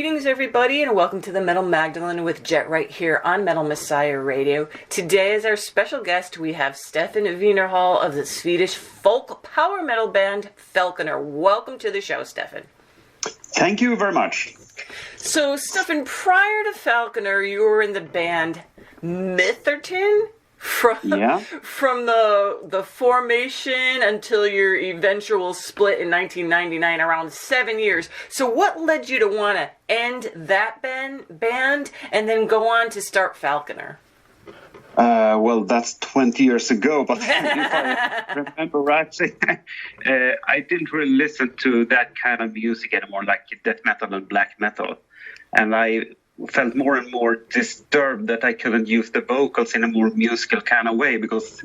Greetings, everybody, and welcome to the Metal Magdalene with Jet right here on Metal Messiah Radio. Today, as our special guest, we have Stefan Weinerhall of the Swedish folk power metal band Falconer. Welcome to the show, Stefan. Thank you very much. So, Stefan, prior to Falconer, you were in the band Mitherton? From the formation until your eventual split in 1999, around 7 years. So what led you to want to end that band and then go on to start Falconer? Well, that's 20 years ago, but if I remember rightly, I didn't really listen to that kind of music anymore, like death metal and black metal. And I felt more and more disturbed that I couldn't use the vocals in a more musical kind of way because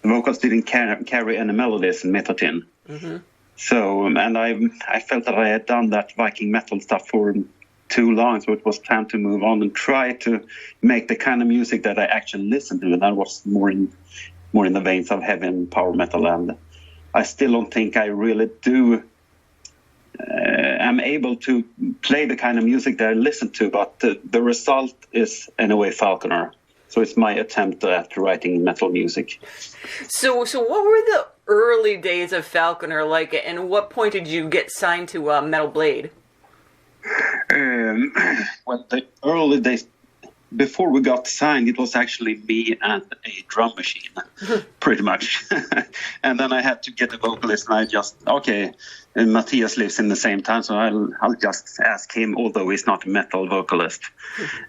the vocals didn't carry any melodies in Mitherton. Mm-hmm. So, and I felt that I had done that Viking metal stuff for too long, so it was time to move on and try to make the kind of music that I actually listened to, and that was more in the veins of heavy and power metal. And I still don't think I really do. I'm able to play the kind of music that I listen to, but the result is anyway Falconer. So it's my attempt at writing metal music. So what were the early days of Falconer like, and what point did you get signed to Metal Blade? Well, the early days, before we got signed, it was actually me and a drum machine, pretty much. And then I had to get a vocalist, and I just, and Matthias lives in the same town, so I'll just ask him, although he's not a metal vocalist.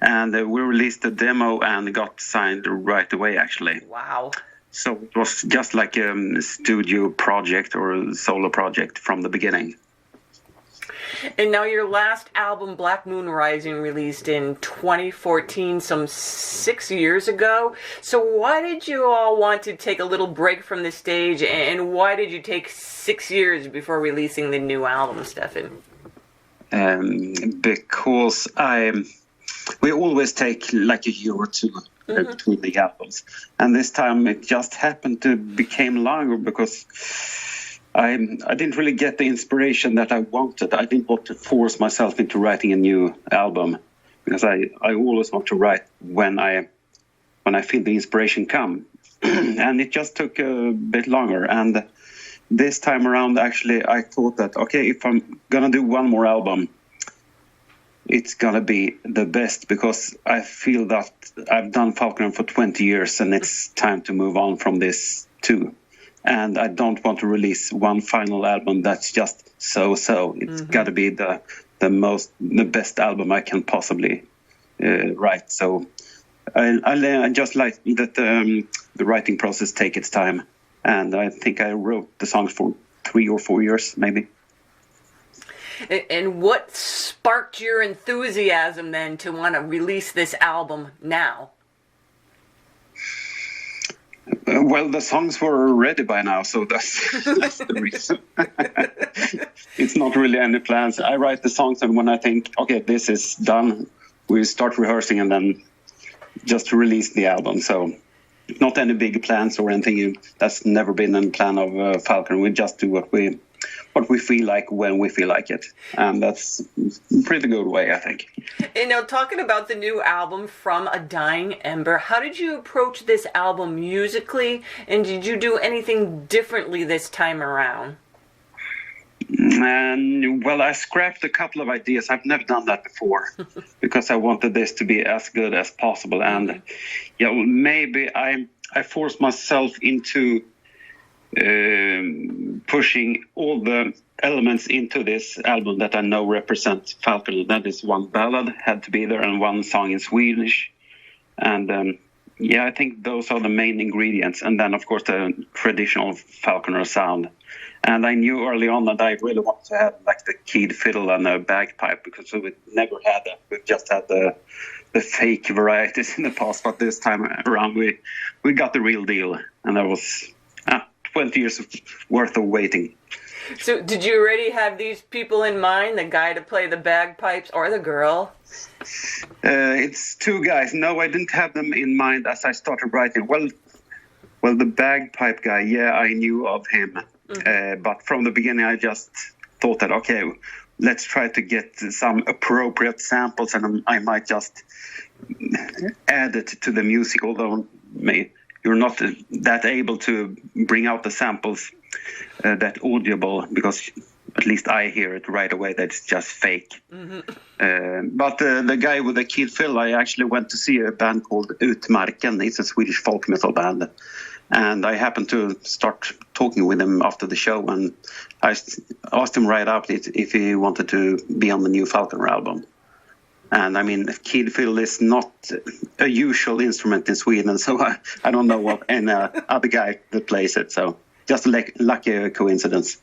And we released the demo and got signed right away, actually. Wow. So it was just like a studio project or a solo project from the beginning. And now your last album, Black Moon Rising, released in 2014, some 6 years ago. So why did you all want to take a little break from the stage, and why did you take 6 years before releasing the new album, Stefan? Because we always take like a year or two between the albums. And this time it just happened to become longer because I didn't really get the inspiration that I wanted. I didn't want to force myself into writing a new album because I always want to write when I feel the inspiration come. And it just took a bit longer. And this time around, actually, I thought that, if I'm going to do one more album, it's going to be the best because I feel that I've done Falconer for 20 years and it's time to move on from this too. And I don't want to release one final album that's just so-so. It's got to be the best album I can possibly write. So I just like that the writing process take its time. And I think I wrote the songs for 3 or 4 years, maybe. And what sparked your enthusiasm then to want to release this album now? Well, the songs were ready by now, so that's the reason. It's not really any plans. I write the songs, and when I think, this is done, we start rehearsing and then just release the album. So not any big plans or anything. That's never been a plan of Falconer. We just do what we feel like when we feel like it. And that's a pretty good way, I think. And now, talking about the new album, From a Dying Ember, how did you approach this album musically? And did you do anything differently this time around? Well, I scrapped a couple of ideas. I've never done that before because I wanted this to be as good as possible. And maybe I forced myself into pushing all the elements into this album that I know represent Falconer. That is one ballad had to be there and one song in Swedish. And I think those are the main ingredients. And then, of course, the traditional Falconer sound. And I knew early on that I really wanted to have like the keyed fiddle and a bagpipe because we never had that. We've just had the fake varieties in the past. But this time around, we got the real deal. And that was 20 years worth of waiting. So did you already have these people in mind, the guy to play the bagpipes or the girl? It's two guys. No, I didn't have them in mind as I started writing. Well, the bagpipe guy, I knew of him. Mm-hmm. But from the beginning, I just thought that, let's try to get some appropriate samples, and I might just add it to the music, although you're not that able to bring out the samples that audible, because at least I hear it right away that it's just fake. But the guy with the Kid Phil, I actually went to see a band called Utmarken. It's a Swedish folk metal band. And I happened to start talking with him after the show, and I asked him right up if he wanted to be on the new Falconer album. And I mean, Kid Phil is not a usual instrument in Sweden, so I don't know what any other guy that plays it. So just a lucky coincidence.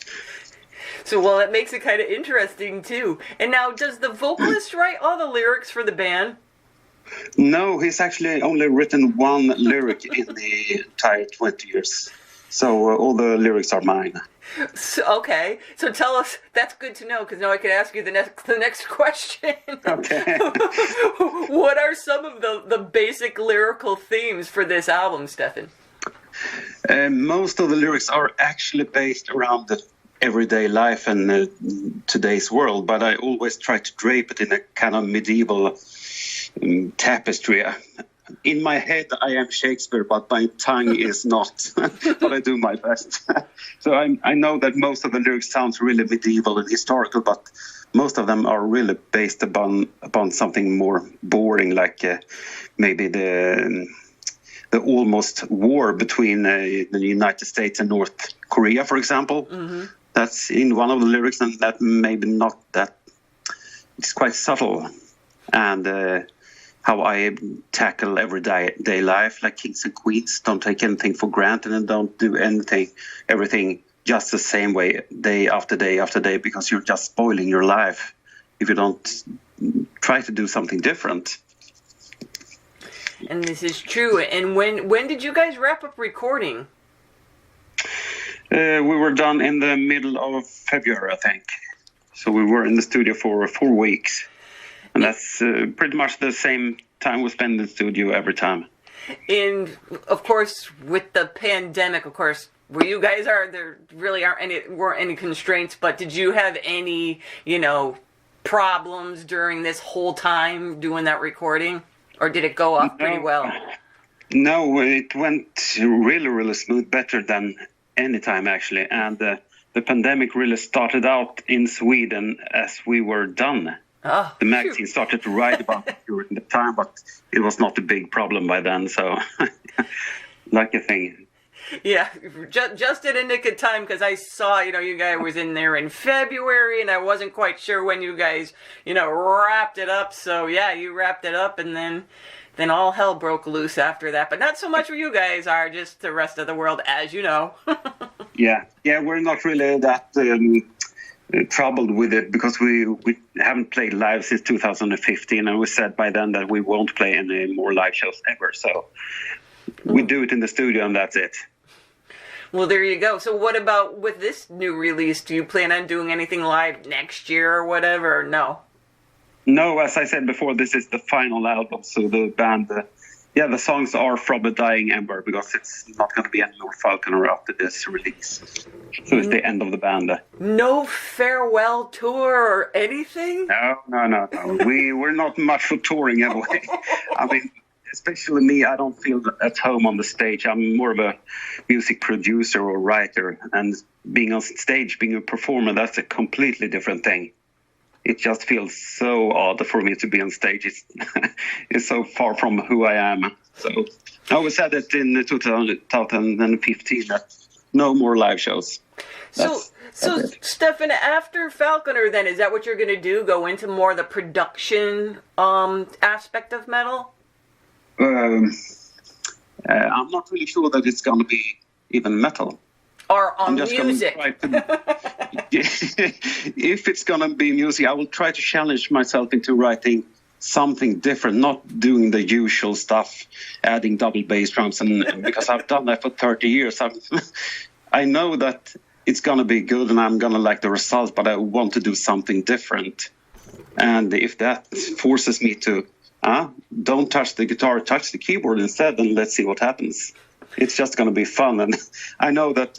So, well, that makes it kind of interesting, too. And now, does the vocalist write all the lyrics for the band? No, he's actually only written one lyric in the entire 20 years. So all the lyrics are mine. Okay, so tell us, that's good to know, because now I can ask you the next question. Okay. What are some of the basic lyrical themes for this album, Stefan? Most of the lyrics are actually based around the everyday life and today's world, but I always try to drape it in a kind of medieval tapestry. In my head, I am Shakespeare, but my tongue is not. But I do my best. So I know that most of the lyrics sounds really medieval and historical, but most of them are really based upon something more boring, like maybe the almost war between the United States and North Korea, for example. Mm-hmm. That's in one of the lyrics, and that maybe not that. It's quite subtle, and how I tackle everyday life, like kings and queens. Don't take anything for granted, and don't do everything just the same way, day after day after day, because you're just spoiling your life if you don't try to do something different. And this is true. And when did you guys wrap up recording? We were done in the middle of February, I think. So we were in the studio for 4 weeks. And that's pretty much the same time we spend in the studio every time. And, of course, with the pandemic, of course, where you guys are, there really weren't any constraints. But did you have any, problems during this whole time doing that recording? Or did it go off pretty well? No, it went really, really smooth, better than any time, actually. And the pandemic really started out in Sweden as we were done. Oh, the magazine started to write about it during the time, but it was not a big problem by then. So, lucky thing. Yeah, just in a nick of time, because I saw, you guys was in there in February, and I wasn't quite sure when you guys, wrapped it up. So, yeah, you wrapped it up, and then all hell broke loose after that. But not so much where you guys are, just the rest of the world, as you know. Yeah, we're not really that troubled with it, because we haven't played live since 2015, and we said by then that we won't play any more live shows ever. So we do it in the studio, and that's it. Well, there you go. So what about with this new release? Do you plan on doing anything live next year or whatever, or no? No, as I said before, this is the final album. So the band, the songs are from a dying ember, because it's not going to be any more Falconer after this release. So it's the end of the band. No farewell tour or anything? No. We're not much for touring anyway. I mean, especially me, I don't feel at home on the stage. I'm more of a music producer or writer. And being on stage, being a performer, that's a completely different thing. It just feels so odd for me to be on stage. It's so far from who I am. So I always said that in 2015 that no more live shows. So Stefan, after Falconer, then, is that what you're going to do? Go into more the production aspect of metal? I'm not really sure that it's going to be even metal. Or on music. If it's going to be music, I will try to challenge myself into writing something different, not doing the usual stuff, adding double bass drums, and because I've done that for 30 years. I know that it's going to be good and I'm going to like the results, but I want to do something different. And if that forces me to don't touch the guitar, touch the keyboard instead, then let's see what happens. It's just going to be fun. And I know that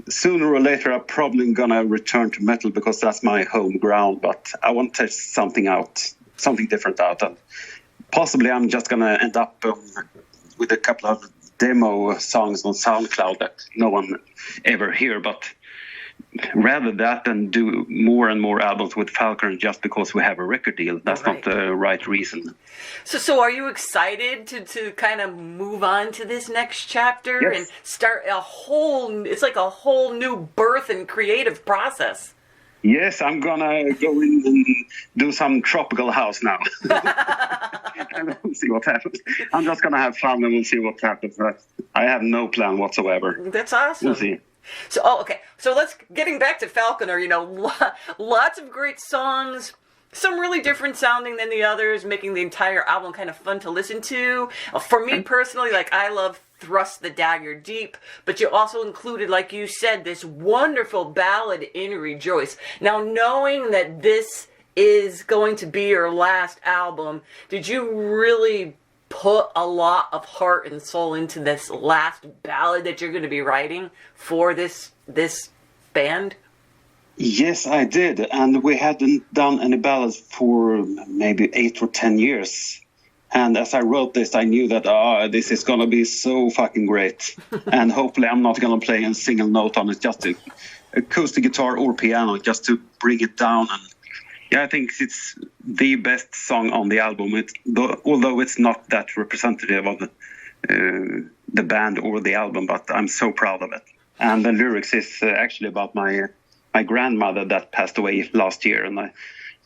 sooner or later I'm probably gonna return to metal because that's my home ground. But I want to test something different out, and possibly I'm just gonna end up with a couple of demo songs on SoundCloud that no one ever hear. But rather that than do more and more albums with Falconer just because we have a record deal, that's not the right reason. So are you excited to kind of move on to this next chapter and start it's like a whole new birth and creative process? Yes, I'm gonna go in and do some tropical house now. And we'll see what happens. I'm just gonna have fun and we'll see what happens. I have no plan whatsoever. That's awesome. We'll see. So, okay. So getting back to Falconer, lots of great songs. Some really different sounding than the others, making the entire album kind of fun to listen to. For me personally, I love Thrust the Dagger Deep, but you also included, like you said, this wonderful ballad in Rejoice. Now, knowing that this is going to be your last album, did you really put a lot of heart and soul into this last ballad that you're going to be writing for this band? Yes, I did. And we hadn't done any ballads for maybe 8 or 10 years. And as I wrote this, I knew that this is going to be so fucking great. And hopefully I'm not going to play a single note on it, just acoustic guitar or piano, just to bring it down. And yeah, I think it's the best song on the album, although it's not that representative of the band or the album, but I'm so proud of it. And the lyrics is actually about my grandmother that passed away last year. And I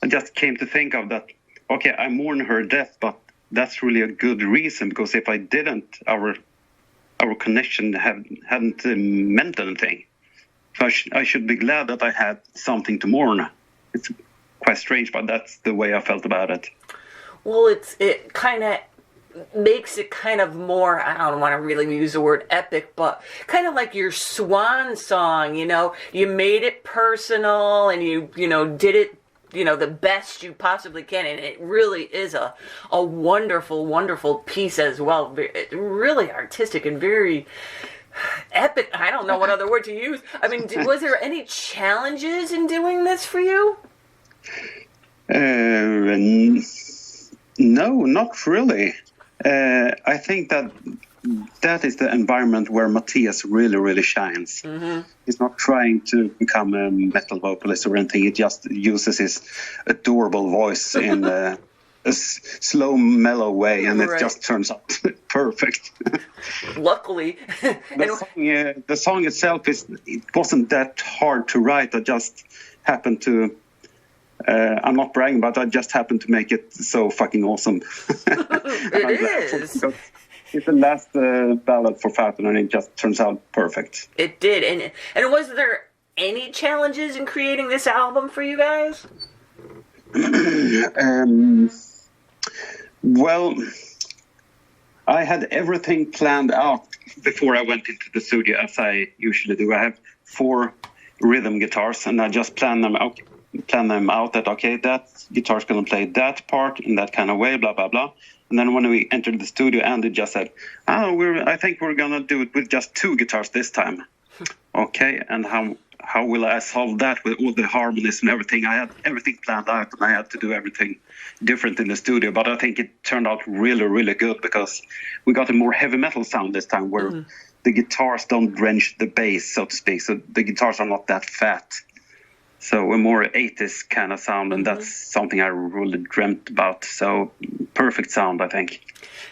just came to think of that, okay, I mourn her death, but that's really a good reason, because if I didn't, our connection hadn't meant anything. So I should be glad that I had something to mourn. It's quite strange, but that's the way I felt about it. Well, it kind of makes it kind of more, I don't want to really use the word epic, but kind of like your Swan song, you made it personal and you did it, the best you possibly can. And it really is a wonderful, wonderful piece as well. Really artistic and very epic. I don't know what other word to use. I mean, was there any challenges in doing this for you? No, not really. I think that is the environment where Matthias really, really shines. Mm-hmm. He's not trying to become a metal vocalist or anything. He just uses his adorable voice in a slow, mellow way, and it just turns out perfect. Luckily. The song itself, it wasn't that hard to write. I just happened to... I'm not bragging, but I just happened to make it so fucking awesome. It is. It's the last ballad for Falconer, and it just turns out perfect. It did. And was there any challenges in creating this album for you guys? Well, I had everything planned out before I went into the studio, as I usually do. I have 4 rhythm guitars, and I just plan them out that, okay, that guitar's going to play that part in that kind of way, blah, blah, blah. And then when we entered the studio, Andy just said, I think we're going to do it with just 2 guitars this time. Okay, and how will I solve that with all the harmonies and everything? I had everything planned out, and I had to do everything different in the studio. But I think it turned out really, really good, because we got a more heavy metal sound this time, where the guitars don't drench the bass, so to speak. So the guitars are not that fat. So a more 80s kind of sound, and that's something I really dreamt about. So perfect sound, I think.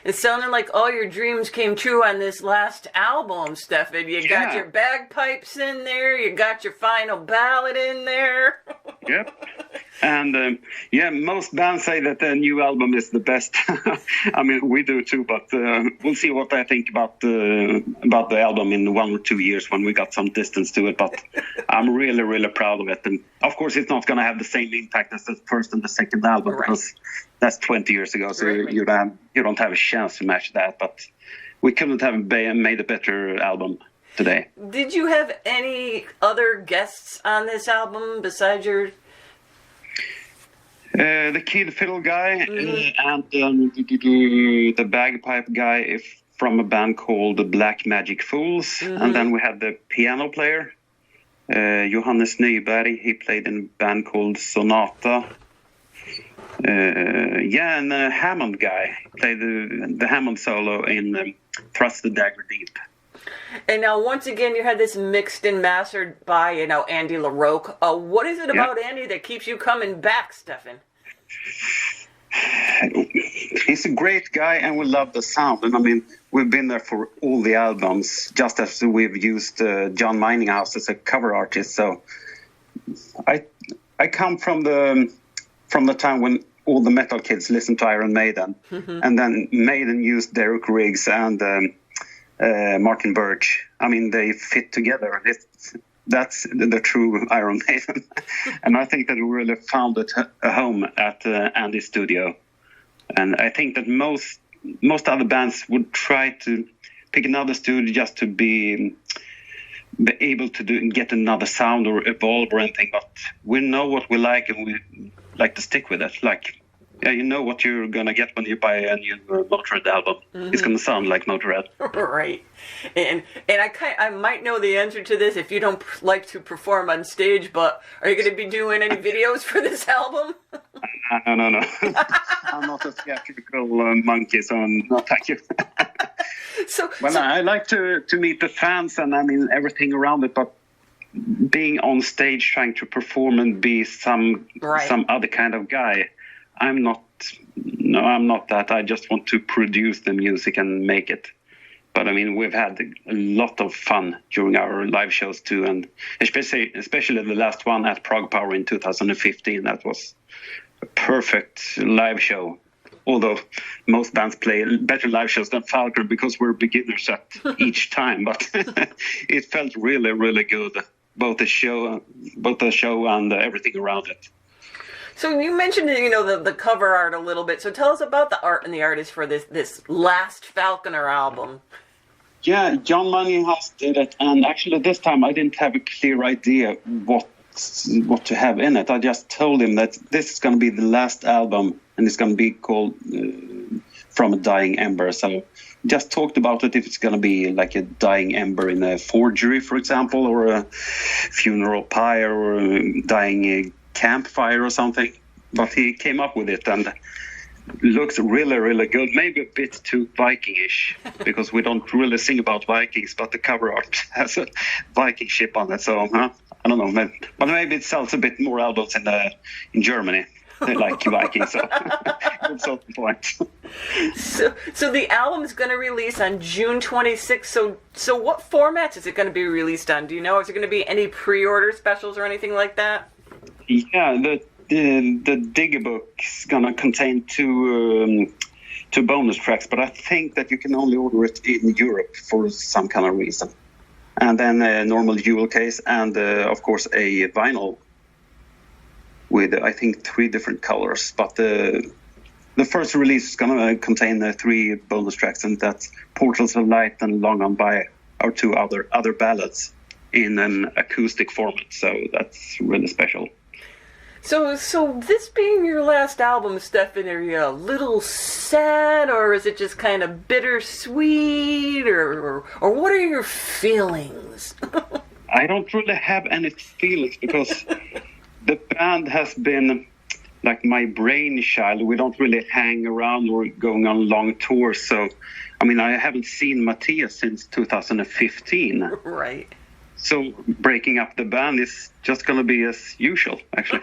It sounded like all your dreams came true on this last album, Stefan. You got your bagpipes in there. You got your final ballad in there. Yep. And most bands say that the new album is the best. I mean, we do too, but we'll see what I think about the album in 1 or 2 years when we got some distance to it. But I'm really, really proud of it. And of course, it's not going to have the same impact as the first and the second album, because that's 20 years ago. So you don't have a chance to match that. But we couldn't have made a better album today. Did you have any other guests on this album besides your... the kid fiddle guy and the bagpipe guy from a band called the Black Magic Fools. And then we had the piano player. Johannes Nyberg, he played in a band called Sonata. And a Hammond guy played the Hammond solo in Thrust the Dagger Deep. And now, once again, you had this mixed and mastered by, Andy LaRocque. What is it about Andy that keeps you coming back, Stefan? He's a great guy, and we love the sound. And I mean, we've been there for all the albums, just as we've used John Mininghouse as a cover artist. So I come from the time when all the metal kids listened to Iron Maiden, and then Maiden used Derek Riggs and Martin Birch. I mean, they fit together. That's the true Iron Maiden. And I think that we really found a home at Andy's studio. And I think that most other bands would try to pick another studio just to be able to get another sound or evolve or anything. But we know what we like, and we like to stick with it. Like, you know what you're gonna get when you buy a new Motorhead album. It's gonna sound like Motorhead. Right. And I might know the answer to this if you don't like to perform on stage, but are you gonna be doing any videos for this album? No. I'm not a theatrical monkey, so no, thank you. I like to meet the fans and I mean everything around it, but being on stage trying to perform and be some other kind of guy, I'm not that. I just want to produce the music and make it. But I mean, we've had a lot of fun during our live shows too, and especially the last one at Prague Power in 2015. That was a perfect live show. Although most bands play better live shows than Falconer because we're beginners at each time, but it felt really, really good. Both the show and everything around it. So you mentioned, the cover art a little bit. So tell us about the art and the artist for this last Falconer album. Yeah, John Mininghouse did it, and actually this time I didn't have a clear idea what to have in it. I just told him that this is going to be the last album, and it's going to be called From a Dying Ember. So just talked about it, if it's going to be like a dying ember in a forgery, for example, or a funeral pyre, or a dying campfire or something. But he came up with it, and looks really, really good. Maybe a bit too Viking-ish, because we don't really sing about Vikings, but the cover art has a Viking ship on it. So I don't know, but maybe it sells a bit more albums in Germany. They like Vikings, so good selling point. So the album's going to release on June 26th. So what formats is it going to be released on? Do you know? Is there going to be any pre-order specials or anything like that? Yeah, the Digger book is going to contain two bonus tracks, but I think that you can only order it in Europe for some kind of reason. And then a normal jewel case, and of course a vinyl with I think 3 different colors. But the first release is going to contain 3 bonus tracks, and that's Portals of Light and Long Gone By, our 2 other ballads in an acoustic format. So that's really special. So this being your last album, Stefan, are you a little sad, or is it just kind of bittersweet, or what are your feelings? I don't really have any feelings, because the band has been like my brainchild. We don't really hang around or going on long tours. So, I mean, I haven't seen Matthias since 2015. Right. So breaking up the band is just going to be as usual, actually.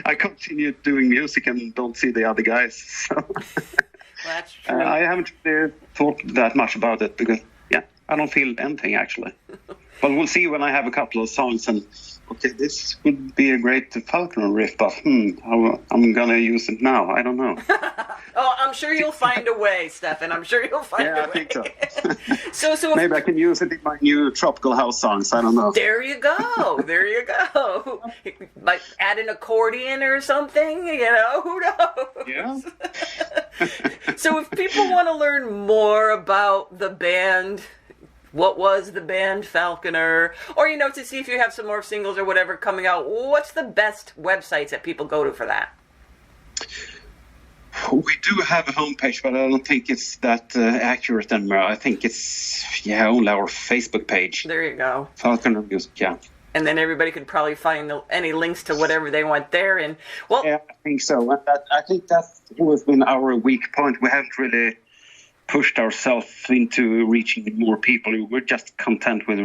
I continue doing music and don't see the other guys. So. That's true. I haven't really thought that much about it because, I don't feel anything, actually. But we'll see when I have a couple of songs and, okay, this would be a great Falconer riff, but I'm going to use it now. I don't know. Oh, I'm sure you'll find a way, Stefan. I'm sure you'll find a way. Yeah, I think so. Maybe I can use it in my new Tropical House songs. I don't know. There you go. Like add an accordion or something, who knows? Yeah. So if people want to learn more about the band, what was the band Falconer, or, to see if you have some more singles or whatever coming out, what's the best websites that people go to for that? We do have a homepage, but I don't think it's that accurate anymore. I think it's, only our Facebook page. There you go. Falconer Music, yeah. and then everybody could probably find any links to whatever they want there. And well, yeah, I think so. And I think that's always been our weak point. We haven't really pushed ourselves into reaching more people. We're just content with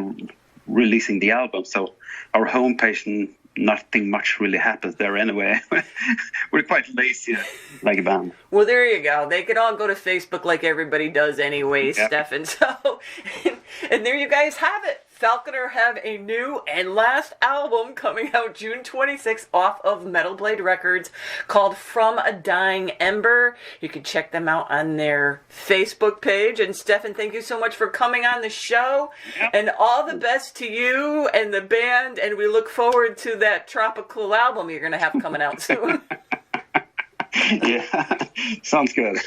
releasing the album. So our homepage, and nothing much really happens there anyway. We're quite lazy like a band. Well, there you go. They can all go to Facebook like everybody does anyway, yep. Stefan. So, and there you guys have it. Falconer have a new and last album coming out June 26th off of Metal Blade Records called From a Dying Ember. You can check them out on their Facebook page. And Stefan, thank you so much for coming on the show. Yep. And all the best to you and the band. And we look forward to that tropical album you're going to have coming out soon. Yeah, sounds good.